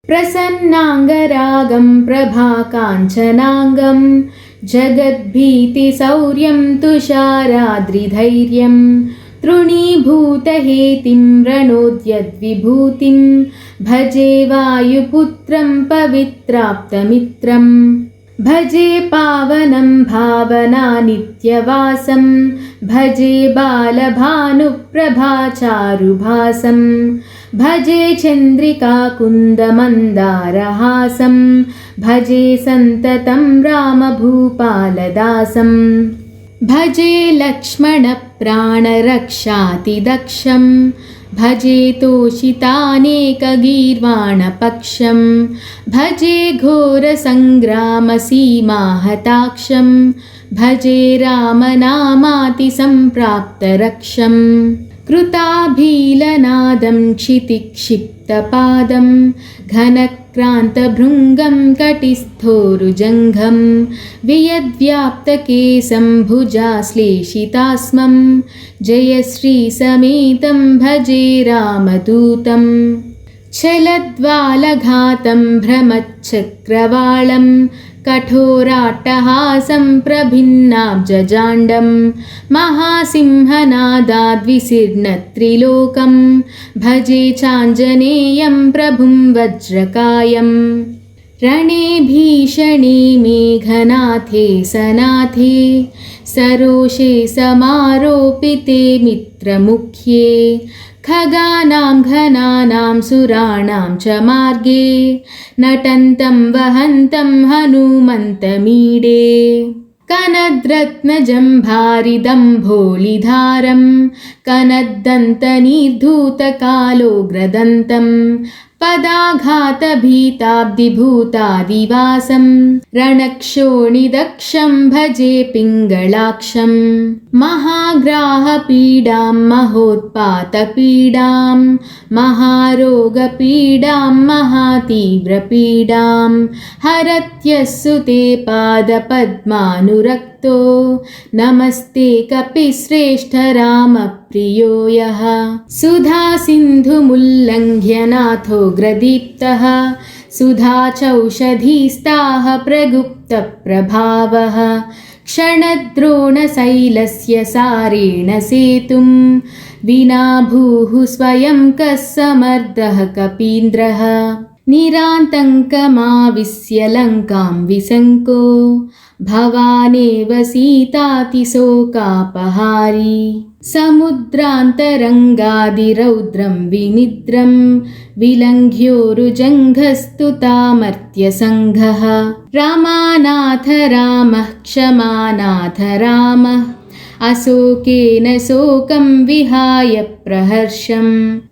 प्रसन्नाङ्गरागं प्रभाकाञ्चनाङ्गं जगद्भीतिशौर्यं तुषाराद्रिधैर्यं तृणीभूतहेतिं रणोद्यद्विभूतिं भजे वायुपुत्रं पवित्राप्तमित्रं भजे पावनं भावनानित्यवासं भजे बालभानुप्रभाचारुभासं भजे चन्द्रिकाकुन्दमन्दारहासं भजे सन्ततं रामभूपालदासं भजे लक्ष्मणप्राणरक्षातिदक्षं भजे तोषितानेकगीर्वाणपक्षं भजे घोरसङ्ग्रामसीमाहताक्षं भजे रामनामातिसम्प्राप्तरक्षं कृताभीलनादं क्षितिक्षिप्तपादं घनक्रान्तभृङ्गं कटिस्थोरुजङ्घं वियद्व्याप्तकेशं भुजाश्लेषितास्मं जयश्रीसमेतं भजे रामदूतं छलद्वालघातं भ्रमच्चक्रवालं कठोराट्टहासं प्रभिन्नाब्जजाण्डं महासिंहनादाद्विसीर्णत्रिलोकं भजे चाञ्जनेयं प्रभुं वज्रकायं रणे भीषणे मेघनाथे सनाथे सरोषे समारोपिते मित्रमुख्ये खगानां घनानां सुराणां च मार्गे नटन्तं वहन्तं हनुमन्तमीडे कनद्रत्नजम्भारिदम्भोलिधारं कनद्दन्तनिर्धूतकालोग्रदन्तं पदाघातभीताब्धिभूतादिवासं रणक्षोणिदक्षं भजे पिङ्गलाक्षं महाग्राहपीडां महोत्पातपीडां महारोगपीडां महातीव्रपीडां हरत्यस्सु ते पादपद्मानुरक्तो नमस्ते कपिश्रेष्ठ रामप्रियो यः सुधासिन्धुमुल्लङ्घ्यनाथोग्रदीप्तः सुधाचौषधीस्ताः प्रगुप्तप्रभावः क्षणद्रोणशैलस्य सारेण सेतुं विना भूः स्वयं कः समर्थः कपीन्द्रः निरातङ्कमाविश्य लङ्कां विशङ्को भवानेव सीतातिशोकापहारी समुद्रान्तरङ्गादिरौद्रं विनिद्रं विलङ्घ्योरुजङ्घस्तुतामर्त्यसङ्घः रामानाथ रामः क्षमानाथ रामः अशोकेन शोकं विहाय प्रहर्षं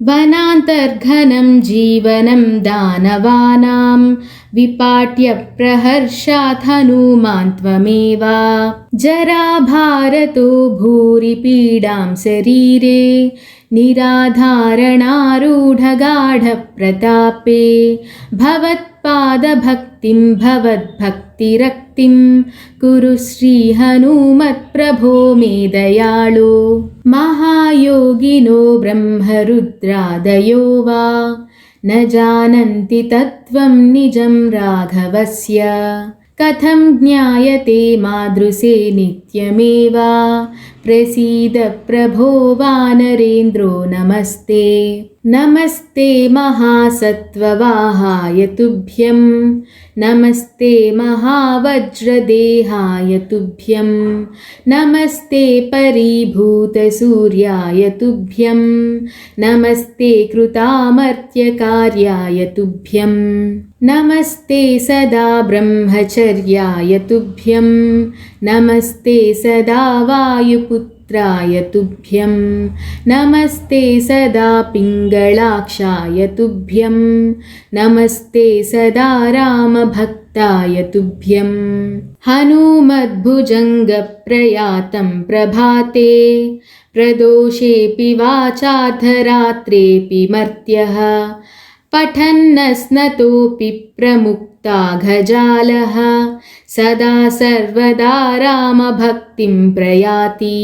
वनान्तर्घनं जीवनं दानवानां विपाट्य प्रहर्षात् हनुमान् त्वमेव जराभारतो भूरि पीडां शरीरे निराधारणारूढगाढप्रतापे भवत्पादभक्तिं भवद्भक्तिरक्तिं कुरु श्रीहनुमत्प्रभो मे दयाळो महायोगिनो ब्रह्मरुद्रादयो वा न जानन्ति तत्त्वं निजं राघवस्य कथं ज्ञायते मादृशे नित्यमेव प्रसीद प्रभो वानरेन्द्रो नमस्ते नमस्ते महासत्त्ववाहाय तुभ्यं नमस्ते महावज्रदेहाय तुभ्यं नमस्ते परिभूतसूर्याय तुभ्यं नमस्ते कृतामर्त्यकार्याय तुभ्यं नमस्ते सदा ब्रह्मचर्याय तुभ्यं नमस्ते सदा वायुपुत्राय तुभ्यं नमस्ते सदा पिङ्गलाक्षाय तुभ्यं नमस्ते सदा रामभक्ताय तुभ्यं हनुमद्भुजङ्गप्रयातं प्रभाते प्रदोषेऽपि वाचार्धरात्रेऽपि मर्त्यः पठन्नस्नतोऽपि प्रमुक्ताघजालः सदा सर्वदा रामभक्तिं प्रयाति।